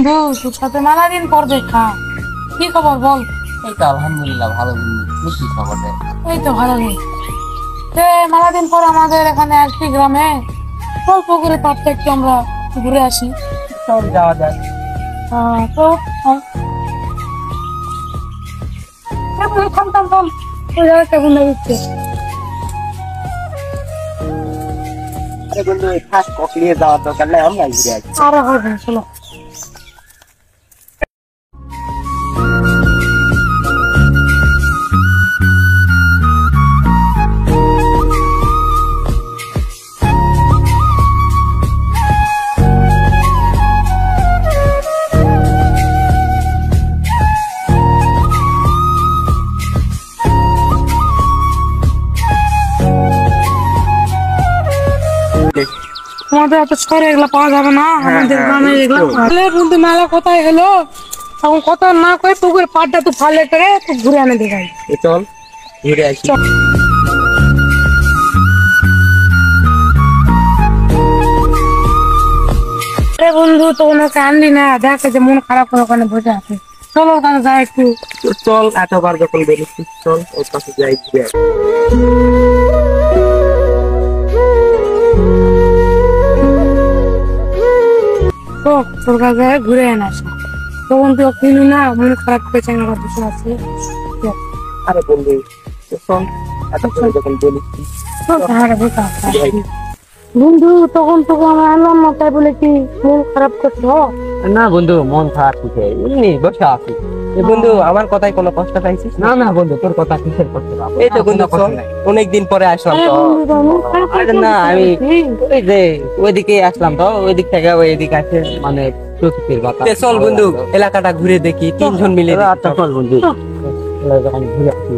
তোর সাথে মেলা দিন পর দেখা, কি খবর বল? এই তো আলহামদুলিল্লাহ ভালো দিন। কি খবর দেয়? এই তো ভালো নেই। মেলা দিন পর আমাদের এখানে একটি গ্রামে অল্প করে পাঠটা একটু আমরা ঘুরে আসি। চল যাওয়া যায়। তো থাম থাম থাম, ওই জায়গাটা কেমন লাগছে? আরে বন্ধু থাক, কফি নিয়ে যাওয়ার দরকার নাই, আমরা ঘুরে আসি। আরে হবে, চলো। আমাদের এত শহরে এগুলো পাওয়া যাবে না, আমাদের গ্রামে এগুলো বন্ধু। মেলা কোথায় হলো এখন, কথা না কয়ে পুকুরের পাড়টা তো ফালে করে তো ঘুরে আনে দেখাই। চল ঘুরে আসি। বন্ধু তো ওনাকে আনলি না, দেখে যে মন খারাপ করে ওখানে বসে আছে। চলো ওখানে যাই একটু। চল, এতবার যখন বেরিয়েছিস চল ওর কাছে যাই, ঘুরে আসি। তো তোর কাছে ঘুরে এনে আসি। তখন তুই কিনি না, মন খারাপ করে চাঙ্গা বসে আছে। আরে বন্ধু চল, এতক্ষণ যখন বেরিয়েছিস বন্ধু, তখন তোকে আমরা আনলাম না, তাই বলে কি মন খারাপ করছো? না বন্ধু, মন খারাপ কিসে, এমনি বসে আছি। বন্ধু আমার কথায় কোনো কষ্ট পাইছিস? না না বন্ধু, তোর কথা কিসের কষ্ট পাবো? এই তো বন্ধু চল, অনেকদিন পরে আসলাম তো। আরে না, আমি ওই যে ওইদিকে আসলাম তো, ওইদিক থেকে ওইদিকে আছে মানে প্রকৃতির বাতাস। চল বন্ধু, এলাকাটা ঘুরে দেখি তিনজন মিলে। আচ্ছা চল বন্ধু, যখন ঘুরে আসি।